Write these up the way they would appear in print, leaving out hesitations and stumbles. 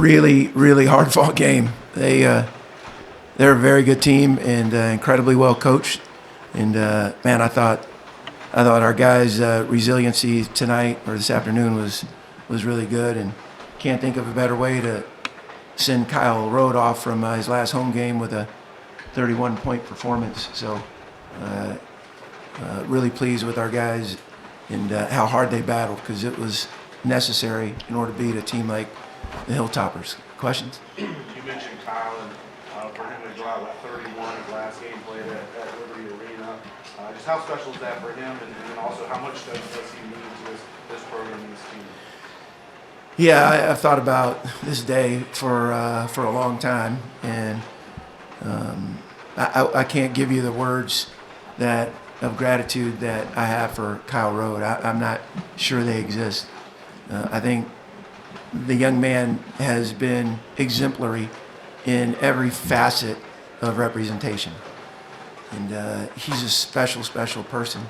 really, really hard-fought game. They're a very good team and incredibly well coached. And man, I thought our guys' resiliency tonight or this afternoon was really good. And can't think of a better way to send Kyle Rode off from his last home game with a 31-point performance. So really pleased with our guys and how hard they battled, because it was necessary in order to beat a team like the Hilltoppers. Questions? You mentioned Kyle, and for him to go out with 31 his last game played at Liberty Arena. Just how special is that for him, and then also how much does he mean to this program and this team? Yeah, I've thought about this day for a long time, and I can't give you the words of gratitude that I have for Kyle Rode. I'm not sure they exist. I think the young man has been exemplary in every facet of representation, and he's a special person.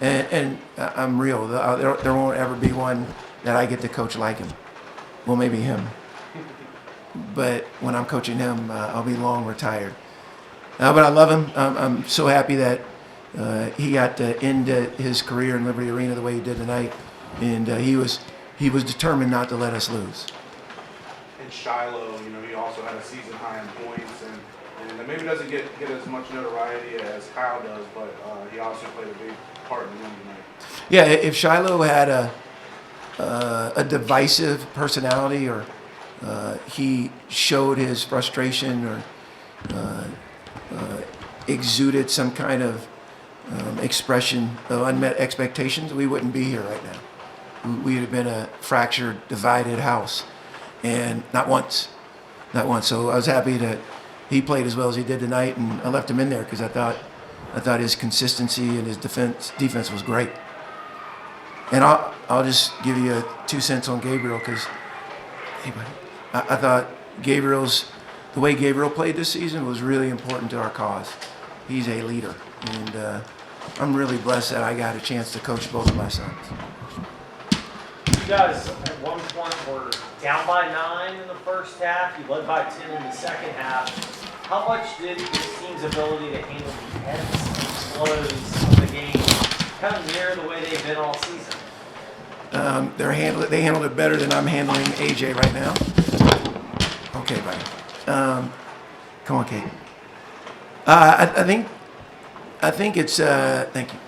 And I'm real. There won't ever be one that I get to coach like him. Well, maybe him. But when I'm coaching him, I'll be long retired. But I love him. I'm so happy that he got to end his career in Liberty Arena the way he did tonight, and he was determined not to let us lose. And Shiloh, he also had a season high in points, and maybe doesn't get as much notoriety as Kyle does, but he also played a big part in the win tonight. Yeah, if Shiloh had a divisive personality, or he showed his frustration, or exuded some kind of expression of unmet expectations, we wouldn't be here right now. We would have been a fractured, divided house, and not once. So I was happy that he played as well as he did tonight, and I left him in there because I thought his consistency and his defense was great. And I'll just give you 2 cents on Gabriel, because I thought the way Gabriel played this season was really important to our cause. He's a leader, and I'm really blessed that I got a chance to coach both of my sons. You guys at one point were down by 9 in the first half. You led by 10 in the second half. How much did this team's ability to handle the ebbs and flows of the game kind of mirror the way they've been all season? They handled it better than I'm handling AJ right now. Okay, buddy. Come on, Kate. I think it's thank you.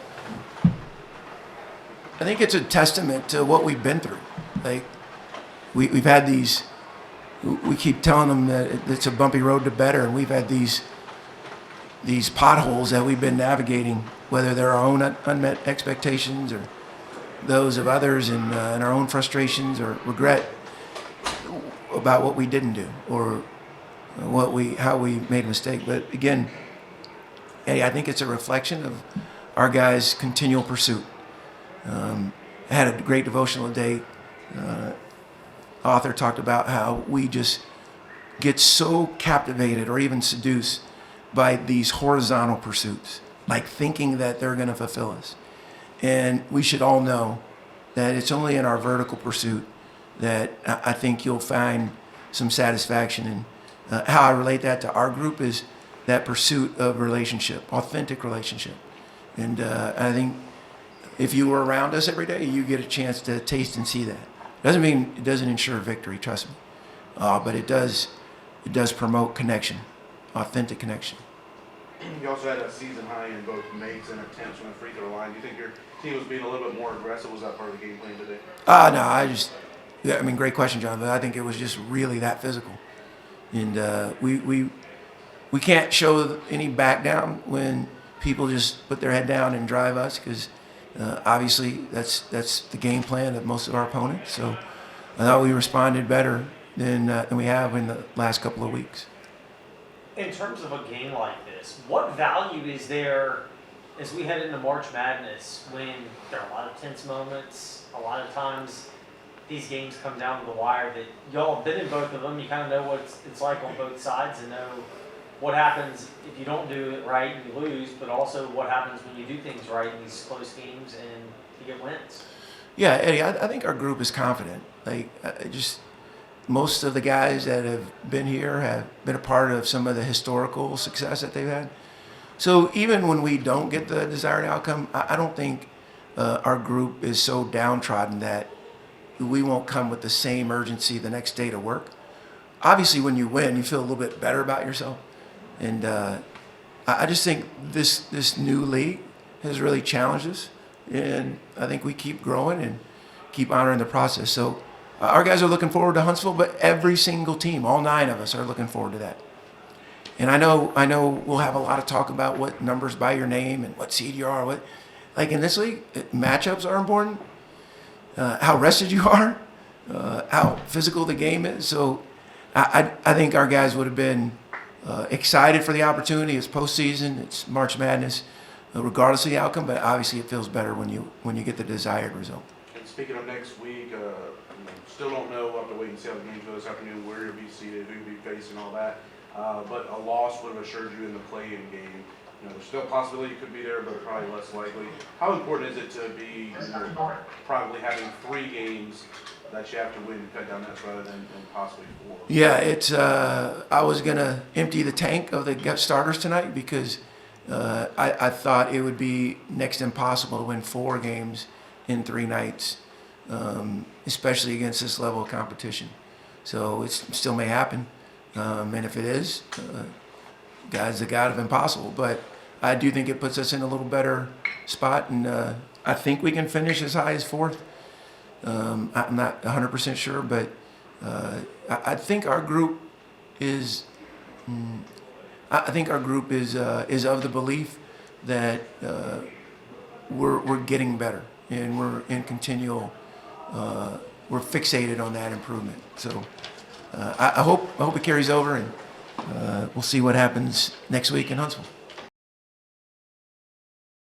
I think it's a testament to what we've been through. Like we've had these. We keep telling them that it's a bumpy road to better, and we've had these potholes that we've been navigating, whether they're our own unmet expectations or those of others, and our own frustrations or regret about what we didn't do or how we made a mistake. But again, hey, I think it's a reflection of our guys' continual pursuit. I had a great devotional today. Author talked about how we just get so captivated or even seduced by these horizontal pursuits, like thinking that they're going to fulfill us. And we should all know that it's only in our vertical pursuit that I think you'll find some satisfaction. And how I relate that to our group is that pursuit of relationship, authentic relationship. And I think if you were around us every day, you get a chance to taste and see that. Doesn't mean it doesn't ensure victory, trust me. But it does promote connection, authentic connection. You also had a season high in both makes and attempts from the free throw line. Do you think your team was being a little bit more aggressive? Was that part of the game plan today? No, great question, John. But I think it was just really that physical. And we can't show any back down when people just put their head down and drive us, because obviously that's the game plan of most of our opponents. So I thought we responded better than we have in the last couple of weeks. In terms of a game like this, what value is there as we head into March Madness, when there are a lot of tense moments, a lot of times these games come down to the wire, that y'all have been in both of them, you kind of know what it's like on both sides and know what happens if you don't do it right and you lose, but also what happens when you do things right in these close games and you get wins. Yeah, Eddie, I think our group is confident. most of the guys that have been here have been a part of some of the historical success that they've had. So even when we don't get the desired outcome, I don't think our group is so downtrodden that we won't come with the same urgency the next day to work. Obviously, when you win, you feel a little bit better about yourself. And I just think this new league has really challenged us. And I think we keep growing and keep honoring the process. So our guys are looking forward to Huntsville, but every single team, all 9 of us, are looking forward to that. And I know we'll have a lot of talk about what numbers by your name and what seed you are. Like in this league, matchups are important. How rested you are, how physical the game is. So I think our guys would have been excited for the opportunity. It's postseason, it's March Madness, regardless of the outcome. But obviously, it feels better when you get the desired result. And speaking of next week, still don't know. We'll have to wait and see how the games go this afternoon, where you'll be seated, who you'll be facing, all that. But a loss would have assured you in the play-in game. There's still a possibility you could be there, but probably less likely. How important is it to be probably having 3 games that you have to win to cut down that rather than possibly 4? Yeah, it's. I was gonna empty the tank of the starters tonight because I thought it would be next to impossible to win 4 games in 3 nights, especially against this level of competition. So it still may happen, and if it is, God's the God of impossible. But I do think it puts us in a little better spot, and I think we can finish as high as 4th. I'm not 100% sure, but I think our group is. I think our group is of the belief that we're getting better, and we're in continual. We're fixated on that improvement. So I hope it carries over, and we'll see what happens next week in Huntsville.